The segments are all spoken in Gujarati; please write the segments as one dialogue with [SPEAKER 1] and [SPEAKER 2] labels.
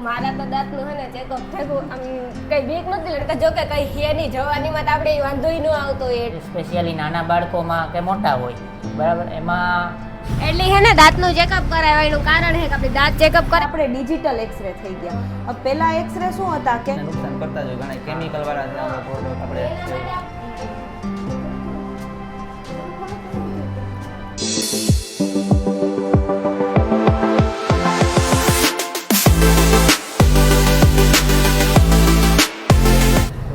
[SPEAKER 1] મારા તો દાંતનું હે ને ચેકઅપ થયું આમ કઈ બીક નથી લડતા, જો કે કઈ હે નહીં, જવાનીમાં તો આપણે વાંધો ન આવતો હોય,
[SPEAKER 2] સ્પેશિયલી નાના બાળકોમાં કે મોટા હોય બરાબર, એમાં
[SPEAKER 1] એટલે હે ને દાંતનું ચેકઅપ કરાવવા એનું કારણ હે કે આપણે દાંત ચેકઅપ કરાવ.
[SPEAKER 3] આપણે ડિજિટલ એક્સરે થઈ ગયા. હવે પહેલા એક્સરે શું હતા કે
[SPEAKER 4] નુકસાન કરતા જ હોય ઘણા કેમિકલ વાળા છે અમુક પ્રોડક્ટ આપણે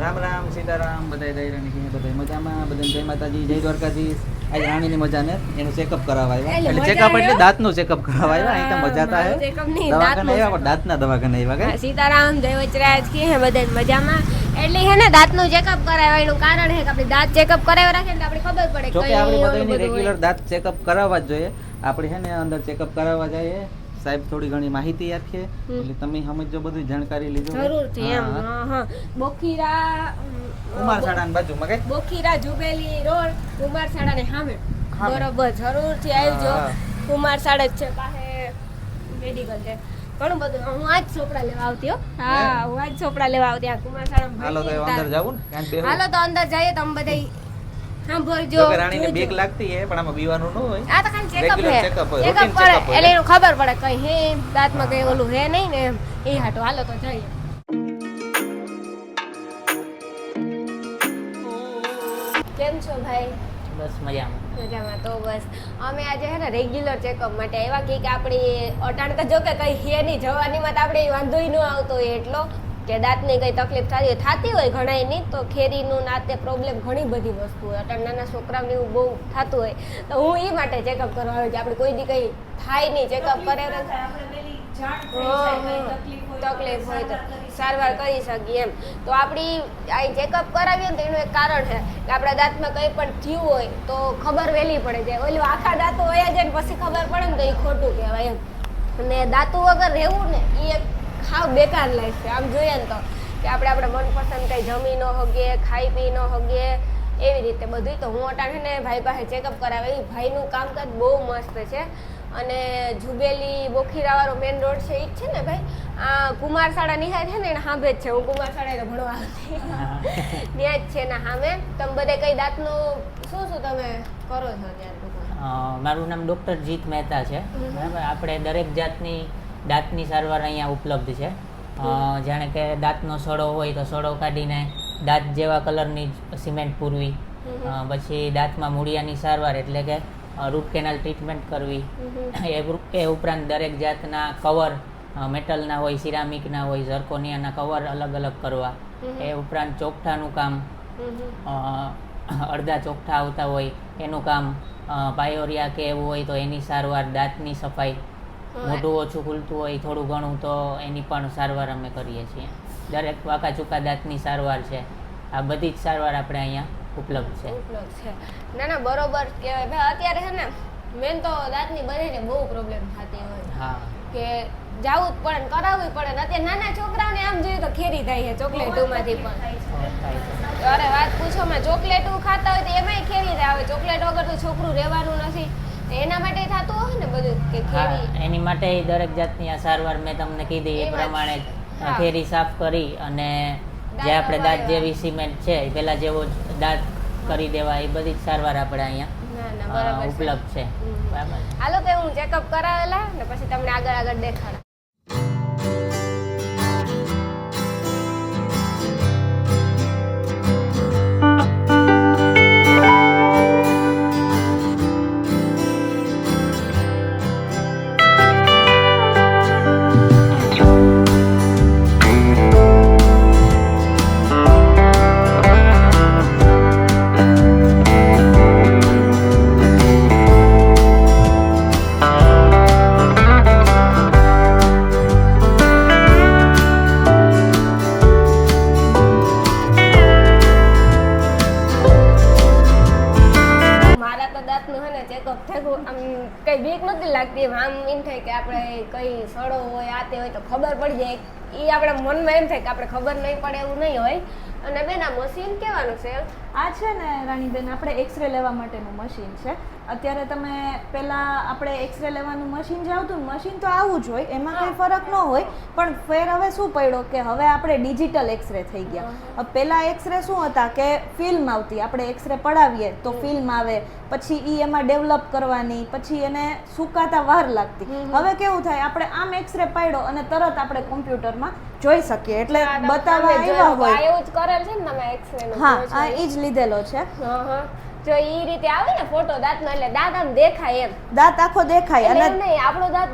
[SPEAKER 4] રામ રામ સીતારામ બધાય દૈરાની કે બધાય મજામાં, બધાને જય માતાજી, જય દ્વારકાધીશ. આજે રાણીની મજા ને એનું ચેકઅપ કરાવવા આવ્યા, એટલે ચેકઅપ એટલે દાંતનું ચેકઅપ કરાવવા આવ્યા. અહીં તો મજા તા હે
[SPEAKER 1] ચેકઅપ નહીં,
[SPEAKER 4] દવાખાને આવ્યા પણ દાંતના દવાખાને આવ્યા કે
[SPEAKER 1] સીતારામ જય વચરાજ કે હે બધાય મજામાં. એટલે હે ને દાંતનું ચેકઅપ કરાવવા એનું કારણ હે કે આપણે દાંત ચેકઅપ કરાવવા રાખીએ તો આપણે ખબર પડે
[SPEAKER 4] જો કે આપણે બધાની
[SPEAKER 1] બધું
[SPEAKER 4] રેગ્યુલર દાંત ચેકઅપ કરાવવા જ જોઈએ. આપણે છે ને અંદર ચેકઅપ કરાવવા જઈએ, સાહેબ થોડી ઘણી માહિતી આપીએ એટલે તમે સમજો, બધી જાણકારી લીધો
[SPEAKER 1] જરૂરથી એમ. હા બોખીરા
[SPEAKER 4] ઉમરસાડાની બાજુમાં કઈ
[SPEAKER 1] બોખીરા જુબેલી રોડ કુમારસાડા ને સામે બરોબર જરૂરથી આવજો. કુમારસાડા જ છે, પાસે મેડિકલ છે, ઘણું બધું. હું આજ ચોપડા લેવા આવતી હો. હા હું આજ ચોપડા લેવા આવતી આ કુમારસાડા.
[SPEAKER 4] હાલો તો અંદર જાવું ને ક્યાંક બેહવું.
[SPEAKER 1] હાલો તો અંદર જઈએ, તમે બધા સાંભળજો.
[SPEAKER 4] જો કે રાણીને બીક લાગતી હે પણ આમાં બીવાનું ન હોય.
[SPEAKER 1] આ તો ખાલી ચેકઅપ
[SPEAKER 4] Regular
[SPEAKER 1] હે,
[SPEAKER 4] checkup હોય,
[SPEAKER 1] ચેકઅપ
[SPEAKER 4] routine
[SPEAKER 1] કરે
[SPEAKER 4] checkup હોય.
[SPEAKER 1] એટલે એનું ખબર પડે કઈ હે દાંતમાં કઈ ઓલું હે નહીં ને એમ. એ હાટો હાલો તો જઈએ. કેમ છો ભાઈ?
[SPEAKER 2] બસ મજામાં.
[SPEAKER 1] મજામાં. તો બસ અમે આજે હે ને રેગ્યુલર ચેકઅપ માટે આવ્યા કે આપણી અટાણ તો જો કે કઈ હે નહીં, જવાનીમાં તો આપણે વાંધો ન આવતો હોય એટલો કે દાંતની કઈ તકલીફ થતી હોય ઘણાયની, તો ખેરીનું નાતે પ્રોબ્લેમ ઘણી બધી વસ્તુ હોય. અટાણ નાના છોકરાઓને એવું બહુ થતું હોય, તો હું એ માટે ચેકઅપ કરવા આવ્યો કે આપણે કોઈ દી કઈ થાય નહીં, ચેકઅપ કરે તકલીફ હોય તો સારવાર કરી શકીએ એમ. તો આપણી આ ચેકઅપ કરાવીએ ને તો એનું એક કારણ છે કે આપણા દાંતમાં કંઈ પણ થયું હોય તો ખબર વહેલી પડે જાય. ઓલું આખા દાંતો વયા જાય ને પછી ખબર પડે ને તો એ ખોટું કહેવાય એમ. અને દાંતું વગર રહેવું ને એ એક ખાવ બેકાર લાઈફ છે આમ જોઈએ ને તો, કે આપણે આપણા મનપસંદ કંઈ જમી ન હગીએ, ખાઈ પી ન હગીએ, એવી રીતે બધું. તો હું અટાણે ને ભાઈ પાસે ચેકઅપ કરાવે. એ ભાઈનું કામકાજ બહુ મસ્ત છે અને જુબેલી બોખીરાવાળો મેન રોડ છે એ જ છે ને ભાઈ. આ કુમારસાડા નિહાળ છે ને એને સાંભે જ છે, હું કુમારસાડા ભણવા આવતી ત્યાં જ છે ને સામે. તમે બધે કઈ દાંતનું શું તમે કરો છો ત્યારે?
[SPEAKER 2] મારું નામ ડૉક્ટર જીત મહેતા છે બરાબર. આપણે દરેક જાતની દાંતની સારવાર અહીંયા ઉપલબ્ધ છે. જાણે કે દાંતનો સડો હોય તો સડો કાઢીને દાંત જેવા કલરની સિમેન્ટ પૂરવી, પછી દાંતમાં મૂળિયાની સારવાર એટલે કે રૂટ કેનાલ ટ્રીટમેન્ટ કરવી, એ ઉપરાંત દરેક જાતના કવર મેટલના હોય, સિરામિકના હોય, ઝર્કોનિયાના કવર અલગ અલગ કરવા, એ ઉપરાંત ચોકઠાનું કામ, અડધા ચોકઠા આવતા હોય એનું કામ, પાયોરિયા કે એવું હોય તો એની સારવાર, દાંતની સફાઈ, મોઢું ઓછું ખુલતું હોય થોડું ઘણું તો એની પણ સારવાર અમે કરીએ છીએ. દરેક વાંકા ચૂકા દાંતની સારવાર છે, આ બધી જ સારવાર આપણે અહીંયા ઉપલબ્ધ છે.
[SPEAKER 1] ના ના બરોબર કહેવાય ભાઈ. અત્યારે છે ને મેન તો દાંતની બધાને બહુ પ્રોબ્લેમ થતી હોય.
[SPEAKER 2] હા
[SPEAKER 1] કે જાવું જ પડે ને કરાવવું પડે ને. અત્યારે નાના છોકરાઓને આમ જોઈએ તો ખેરી થાય છે ચોકલેટોમાંથી પણ. અરે વાત પૂછો, માં ચોકલેટો ખાતા હોય તો એમાંય ખેરી થાય. હવે ચોકલેટ વગર તો છોકરું રહેવાનું નથી, એના માટે થતું હોય ને બધું કે ખેરી.
[SPEAKER 2] એની માટે દરેક જાતની આ સારવાર મેં તમને કીધી એ પ્રમાણે ખેરી સાફ કરી અને જે આપણે દાંત જેવી સિમેન્ટ છે એ પેલા જેવો દાંત કરી દેવા, એ બધી જ સારવાર આપણે અહીંયા ઉપલબ્ધ છે. બરાબર.
[SPEAKER 1] હાલો તો હું ચેકઅપ કરાવેલા ને પછી તમને આગળ દેખાડ. કઈ બીક નથી લાગતી. આમ એમ થાય કે આપણે કઈ સડો હોય આતે હોય તો ખબર પડી જાય. એ આપણા મનમાં એમ થાય કે આપણે ખબર નહીં પડે એવું નહીં હોય. અને બેન આ મશીન કેવાનું છે?
[SPEAKER 3] આ છે ને રાણીબેન, આપણે એક્સરે લેવા માટેનું મશીન છે. અત્યારે તમે પહેલા આપણે એક્સરે લેવાનું મશીન જે આવતું ને, મશીન તો આવું જ હોય, એમાં કંઈ ફરક ન હોય. પણ ફેર હવે શું પડ્યો કે હવે આપણે ડિજિટલ એક્સરે થઈ ગયા. હવે પહેલા એક્સરે શું હતા કે ફિલ્મ આવતી, આપણે એક્સરે પડાવીએ તો ફિલ્મ આવે, પછી એમાં ડેવલપ કરવાની, પછી એને સુકાતા વાર લાગતી. હવે કેવું થાય, આપણે આમ એક્સરે પાડ્યો અને તરત આપણે કોમ્પ્યુટરમાં જોઈ શકીએ, એટલે બતાવવા આવ્યા હોય.
[SPEAKER 1] એવું જ કરેલ છે ને તમે એક્સરે નો?
[SPEAKER 3] હા, આ એ જ લીધેલો છે.
[SPEAKER 1] જો ઈ રીતે આવે ને ફોટો દાંતનો, એટલે દાંત આમ દેખાય એમ.
[SPEAKER 3] દાંત આખો દેખાય.
[SPEAKER 1] એટલે
[SPEAKER 3] અને
[SPEAKER 1] એમ નહીં, આપણો દાંત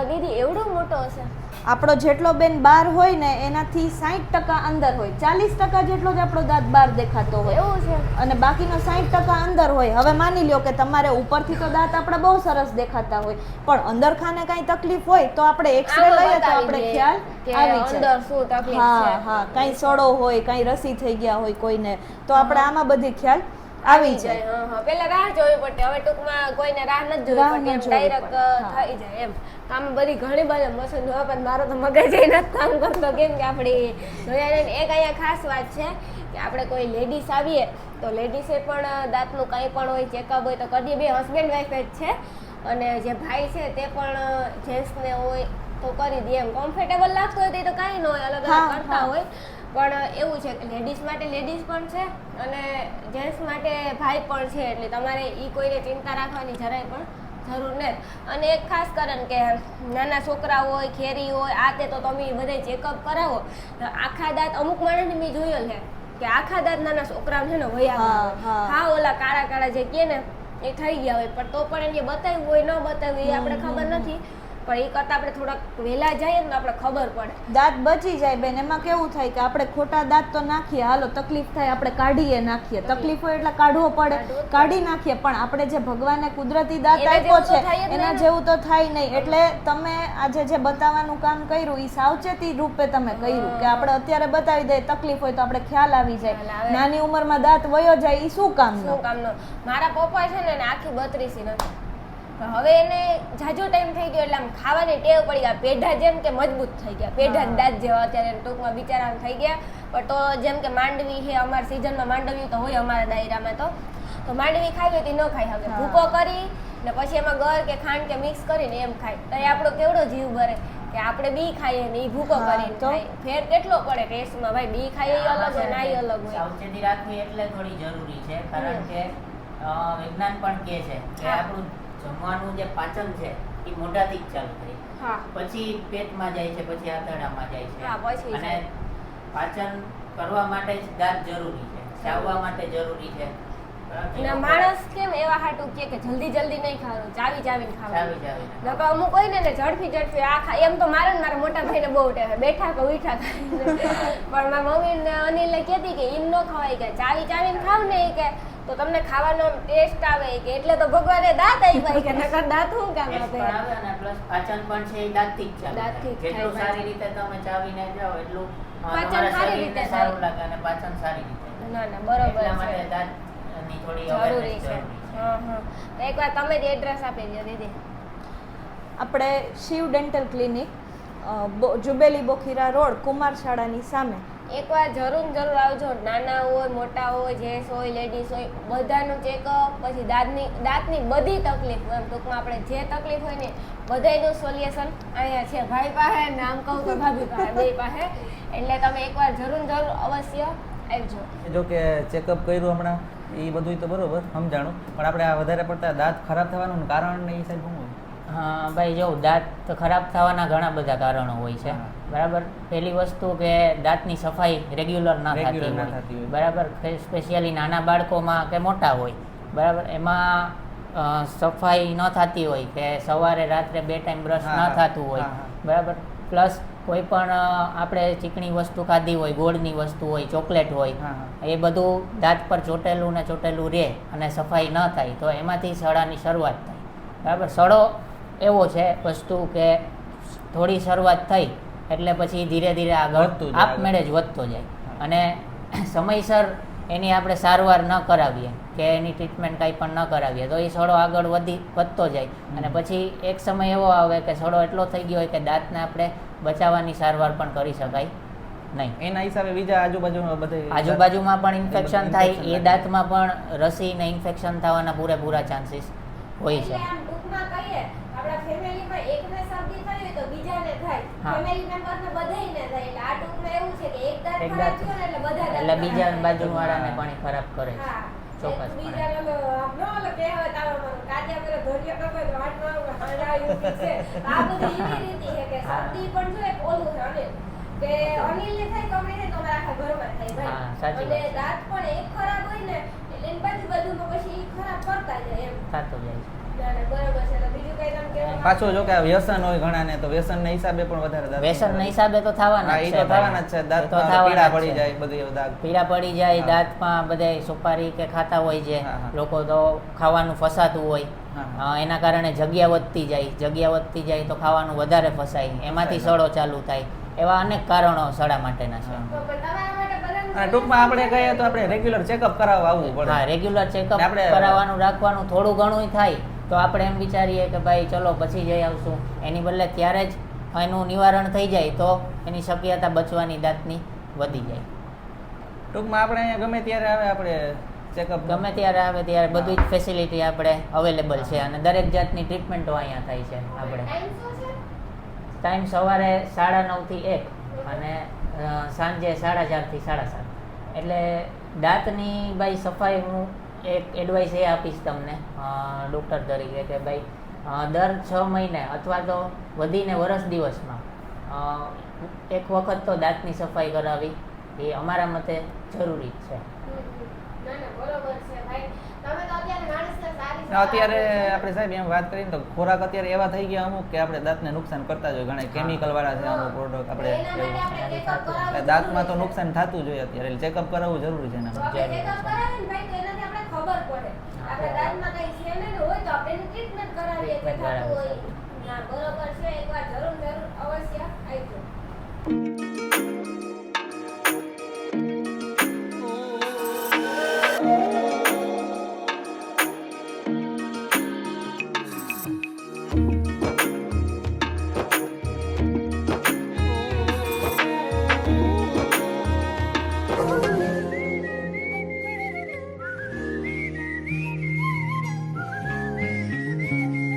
[SPEAKER 1] દીદી એવડો મોટો હશે?
[SPEAKER 3] આપણો જેટલો બેન બહાર હોય ને એનાથી 60% અંદર હોય, 40% જેટલો જ આપણો દાંત બહાર દેખાતો હોય.
[SPEAKER 1] એવું છે?
[SPEAKER 3] અને બાકીનો 60% અંદર હોય. હવે માની લ્યો કે તમારે ઉપરથી તો દાંત આપણા બહુ સરસ દેખાતા હોય, પણ અંદર ખાને કાંઈ તકલીફ હોય તો આપણે એક્સરે લઈએ તો આપણે ખ્યાલ આવી જાય
[SPEAKER 1] અંદર શું તકલીફ છે.
[SPEAKER 3] હા હા, કાંઈ સડો હોય, કાંઈ રસી થઈ ગયા હોય કોઈને, તો આપણે આમાં બધી ખ્યાલ આવી જાય.
[SPEAKER 1] પેલા રાહ જોવી પડતી, હવે ટૂંકમાં કોઈને રાહ નથી જોવી પડતી, એમ ડાયરેક્ટ થઈ જાય એમ. આમ બધી ઘણી બધી મશીન હોય, પણ મારો તો મગજ એ નથી કામ કરતો, કેમ કે આપણે જોયા ને. એક અહીંયા ખાસ વાત છે કે આપણે કોઈ લેડીઝ આવીએ તો લેડીઝે પણ દાંતનું કંઈ પણ હોય, ચેકઅપ હોય તો કરીએ. બે હસબન્ડ વાઈફ જ છે, અને જે ભાઈ છે તે પણ જેન્ટ્સને હોય તો કરી દે એમ. કમ્ફર્ટેબલ લાગતું હોય તો કાંઈ ન હોય, અલગ અલગ કરતા હોય. પણ એવું છે કે લેડીઝ માટે લેડીઝ પણ છે અને જેન્ટ્સ માટે ભાઈ પણ છે, એટલે તમારે એ કોઈને ચિંતા રાખવાની જરાય પણ જરૂર નથી. અને એક ખાસ કારણ કે નાના છોકરા હોય, ખેરી હોય, આ તે તો તમે બધે ચેકઅપ કરાવો. આખા દાંત અમુક માણસને મેં જોયેલ છે કે આખા દાંત નાના છોકરાઓ છે ને વયા હા ઓલા કાળા કાળા જે કે ને એ થઈ ગયા હોય, પણ તો પણ એને બતાવ્યું હોય ન બતાવ્યું એ આપણે ખબર નથી. પણ એ કરતાં આપણે થોડાક વહેલા જઈએ ને તો આપણે ખબર પડે.
[SPEAKER 3] દાંત બચી જાય બેન. એમાં કેવું થાય કે આપણે ખોટા દાંત તો નાખીએ, હાલો તકલીફ થાય આપણે કાઢીએ નાખીએ, તકલીફ હોય એટલે કાઢવો પડે, કાઢી નાખીએ, પણ આપણે જે ભગવાને કુદરતી દાંત આપ્યો છે એના જેવું તો થાય નહીં. એટલે તમે આજે જે બતાવવાનું કામ કર્યું એ સાવચેતી રૂપે તમે કર્યું કે આપણે અત્યારે બતાવી દઈએ, તકલીફ હોય તો આપણે ખ્યાલ આવી જાય. નાની ઉંમરમાં દાંત વયો જાય એ શું કામનો?
[SPEAKER 1] મારા પપ્પા છે ને આખી 32 નથી, હવે એને જાજો ટાઈમ થઈ ગયો એટલે આમ ખાવાની ટેવ પડી ગયા. પેઢા જેમ કે મજબૂત થઈ ગયા, પેઢા દાંત જેવા અત્યારે ટૂંકમાં બિચારા થઈ ગયા. પણ તો જેમ કે માંડવી છે, અમારી સિઝનમાં માંડવી તો હોય અમારા દાયરામાં, તો માંડવી ખાવી હોય તો ન ખાઈ શકે, ભૂકો કરી ને પછી એમાં ગળ કે ખાંડ કે મિક્સ કરીને એમ ખાય. તો એ આપણો કેવડો જીવ ભરે કે આપણે બી ખાઈએ ને એ ભૂકો કરીને ખાય. ફેર કેટલો પડે ટેસ્ટમાં ભાઈ, બી ખાઈએ એ અલગ હોય ના એ અલગ હોય.
[SPEAKER 2] સાવચેતી રાખવી એટલે થોડી જરૂરી છે, કારણ કે વિજ્ઞાન પણ કહે છે કે આપણું જમવાનું જે પાચન છે એ મોઢાથી જ ચાલુ થાય, પછી પેટમાં જાય છે, પછી આંતરડામાં જાય છે. અને પાચન કરવા માટે જ દાંત જરૂરી છે, ચાવવા માટે જરૂરી છે.
[SPEAKER 1] માણસ કેમ એવા હાટું કે જલ્દી જલ્દી નહીં ખાવાનું, ચાવી ચાવીને ખાવાનું. નકર અમુક હોય ને ઝડપી આ એમ તો મારે ને મારા મોટા ભાઈને બહુ ટેવ, બેઠા કે ઉઠા ખાય. પણ મારા મમ્મી ને અનિલ કહેતી કે એમ ન ખવાય, કે ચાવી ચાવીને ખાવ ને કે તો તમને ખાવાનો ટેસ્ટ આવે, કે એટલે તો ભગવાને દાંત આપ્યા કે નકર દાંત શું કામ આપે.
[SPEAKER 2] અને પ્લસ પાચન પણ છે એ દાંતથી જ ચાલે. જેટલું સારી રીતે તમે ચાવીને જાઓ એટલું
[SPEAKER 1] પાચન સારી રીતે
[SPEAKER 2] સારું લાગે અને પાચન સારી રીતે.
[SPEAKER 1] ના ના બરોબર
[SPEAKER 2] એટલા
[SPEAKER 1] છે,
[SPEAKER 2] માટે દાંતની થોડી
[SPEAKER 1] જરૂરી છે. એકવાર તમે જ એડ્રેસ આપી દો દીદી.
[SPEAKER 3] આપણે Shiv dental clinic, Jubilee Bokhira road, કુમાર શાળાની સામે.
[SPEAKER 1] એકવાર જરૂર આવજો. નાના હોય, મોટા હોય, જેન્ટ્સ હોય, લેડીઝ હોય, બધાનું ચેકઅપ, પછી દાંતની બધી તકલીફ હોય, ટૂંકમાં આપણે જે તકલીફ હોય ને બધાનું સોલ્યુશન અહીંયા છે. ભાઈ પાસે ને આમ કહું તો ભાભી પાસે, બે પાસે. એટલે તમે એકવાર જરૂર અવશ્ય આવજો.
[SPEAKER 4] જો કે ચેકઅપ કર્યું હમણાં એ બધું તો બરોબર સમજાણું, પણ આપણે આ વધારે પડતા દાંત ખરાબ થવાનું કારણ ને એ સાહેબ શું હોય?
[SPEAKER 2] હા ભાઈ, જો દાંત ખરાબ થવાના ઘણા બધા કારણો હોય છે, બરાબર. પહેલી વસ્તુ કે દાંતની સફાઈ રેગ્યુલર ના થતી હોય, બરાબર. સ્પેશિયલી નાના બાળકોમાં કે મોટા હોય, બરાબર, એમાં સફાઈ ન થતી હોય, કે સવારે રાત્રે 2 ટાઈમ બ્રશ ન થતું હોય, બરાબર. પ્લસ કોઈ પણ આપણે ચીકણી વસ્તુ ખાધી હોય, ગોળની વસ્તુ હોય, ચોકલેટ હોય, એ બધું દાંત પર ચોટેલું ને ચોટેલું રહે અને સફાઈ ન થાય તો એમાંથી સડાની શરૂઆત થાય, બરાબર. સડો એવો છે વસ્તુ કે થોડી શરૂઆત થઈ એટલે પછી ધીરે ધીરે આગળ આપમેળે જ વધતો જાય. અને સમયસર એની આપણે સારવાર ન કરાવીએ કે એની ટ્રીટમેન્ટ કાંઈ પણ ન કરાવીએ તો એ સડો આગળ વધતો જાય. અને પછી એક સમય એવો આવે કે સડો એટલો થઈ ગયો હોય કે દાંતને આપણે બચાવવાની સારવાર પણ કરી શકાય નહીં.
[SPEAKER 4] એના હિસાબે બીજા આજુબાજુમાં બધે
[SPEAKER 2] આજુબાજુમાં પણ ઇન્ફેક્શન થાય, એ
[SPEAKER 4] લાગે.
[SPEAKER 2] દાંતમાં પણ રસીને ઇન્ફેક્શન થવાના પૂરેપૂરા ચાન્સીસ હોય છે.
[SPEAKER 1] એટલે આમ ટૂંકમાં કહીએ આપણા ફેમિલીમાં એકને શરદી થઈ હોય તો બીજાને થાય,
[SPEAKER 2] હા.
[SPEAKER 1] ફેમિલી મેમ્બરને બધાયને થાય. એટલે આ ટૂંકમાં એવું છે કે એક દાંત
[SPEAKER 2] એક
[SPEAKER 1] ખરાબ
[SPEAKER 2] દાંત
[SPEAKER 1] થયો ને એટલે બધા દાંત
[SPEAKER 2] એટલે બીજા
[SPEAKER 1] ખરાબ
[SPEAKER 2] બાજુવાળાને પણ એ ખરાબ કરે છે.
[SPEAKER 1] હા.
[SPEAKER 2] ચોક્કસપણે.
[SPEAKER 1] બીજાને આમ ન ઓલો કહેવત આવે મને, કાચા પેલો ધોરિયો કપાય તો હાથમાં હળગાવ્યું છે. આ બધી એવી રીતિ છે કે
[SPEAKER 2] હા.
[SPEAKER 1] શરદી પણ છે એક ઓલું છે અનિલ, કે અનિલને થાય તો અમને થાય તો અમારા આખા ઘરમાં થાય
[SPEAKER 2] હા,
[SPEAKER 1] ભાઈ.
[SPEAKER 2] સાચી
[SPEAKER 1] અને
[SPEAKER 2] વાત છે.
[SPEAKER 1] દાંત પણ એક ખરાબ હોય ને એટલે એની બાજુમાં પછી ઈ ખરાબ કરતા જાય એમ.
[SPEAKER 2] થતું જાય છે.
[SPEAKER 1] ના, ના, બરોબર છે. તો બીજું કઈ તમે કહેવા
[SPEAKER 4] પાછું જો કે આ વ્યસન હોય ઘણાને તો વ્યસનના હિસાબે પણ વધારે દાંત
[SPEAKER 2] વ્યસનના હિસાબે તો થવાના
[SPEAKER 4] હા,
[SPEAKER 2] જ
[SPEAKER 4] ઈ
[SPEAKER 2] છે
[SPEAKER 4] તો
[SPEAKER 2] ભાઈ.
[SPEAKER 4] થવાના જ છે.
[SPEAKER 2] એ તો
[SPEAKER 4] દાંતમાં
[SPEAKER 2] થવાના
[SPEAKER 4] પીડા
[SPEAKER 2] જ
[SPEAKER 4] પડી
[SPEAKER 2] છે.
[SPEAKER 4] જાય બધું એવું દાગ.
[SPEAKER 2] પીડા પડી જાય,
[SPEAKER 4] હા.
[SPEAKER 2] દાંતમાં બધાય સુપારી કે ખાતા હોય છે
[SPEAKER 4] હા, હા.
[SPEAKER 2] લોકો, તો ખાવાનું ફસાતું હોય.
[SPEAKER 4] હા, હા.
[SPEAKER 2] એના કારણે જગ્યા વધતી જાય તો ખાવાનું વધારે ફસાય, એમાંથી સડો ચાલુ થાય. એવા અનેક કારણો સડા માટેના છે.
[SPEAKER 4] હા.
[SPEAKER 1] તો પણ તમારા માટે બધાનું
[SPEAKER 4] અને ટૂંકમાં આપણે કહીએ તો આપણે રેગ્યુલર ચેકઅપ કરાવવા આવવું પડે.
[SPEAKER 2] હા, રેગ્યુલર ચેકઅપ
[SPEAKER 4] ને આપણે-
[SPEAKER 2] કરાવવાનું રાખવાનું. થોડું ઘણું થાય તો આપણે એમ વિચારીએ કે ભાઈ ચલો પછી જઈ આવશું, એની બદલે ત્યારે જ એનું નિવારણ થઈ જાય તો એની શક્યતા બચવાની દાંતની વધી જાય.
[SPEAKER 4] ટૂંકમાં આપણે અહીંયા ગમે ત્યારે આવે આપણે ચેકઅપ
[SPEAKER 2] ગમે ત્યારે આવે ત્યારે બધી જ ફેસિલિટી આપણે અવેલેબલ છે અને દરેક જાતની ટ્રીટમેન્ટો અહીંયા થાય છે આપણે.
[SPEAKER 1] ટાઈમ શું છે?
[SPEAKER 2] ટાઈમ સવારે 9:30 થી 1 અને સાંજે 4:30 થી 7:30. એટલે દાંતની ભાઈ સફાઈ હું એક એડવાઇસ એ આપીશ તમને ડૉક્ટર તરીકે કે ભાઈ દર 6 મહિને અથવા તો વધીને વર્ષ દિવસમાં એક વખત તો દાંતની સફાઈ કરાવવી એ અમારા મતે જરૂરી જ છે.
[SPEAKER 1] ના, ના, બરોબર છે ભાઈ. તમે તો અત્યારે માણસને સારી
[SPEAKER 4] અત્યારે આપણે સાહેબ એમ વાત કરીએ તો ખોરાક અત્યારે એવા થઈ ગયા અમુક કે આપણે દાંતને નુકસાન કરતા જ હોય. ઘણા કેમિકલ વાળા છે અમુક પ્રોડક્ટ આપણે
[SPEAKER 1] એના માટે આપણે ચેકઅપ કરાવવું
[SPEAKER 4] એટલે દાંતમાં તો
[SPEAKER 1] જરૂરી છે.
[SPEAKER 4] નુકસાન થતું જ હોય અત્યારે, એટલે ચેકઅપ કરાવવું જરૂરી છે એના
[SPEAKER 1] તો
[SPEAKER 4] માટે.
[SPEAKER 1] આપણે ચેકઅપ કરાવીએ ને ભાઈ તો એનાથી આપણે ખબર પડે. આપણા દાંતમાં કઈ છે ને હોય તો આપણે એની ટ્રીટમેન્ટ કરાવીએ કે થતું હોય. ના, બરોબર છે. એકવાર જરૂર અવશ્ય આવજો.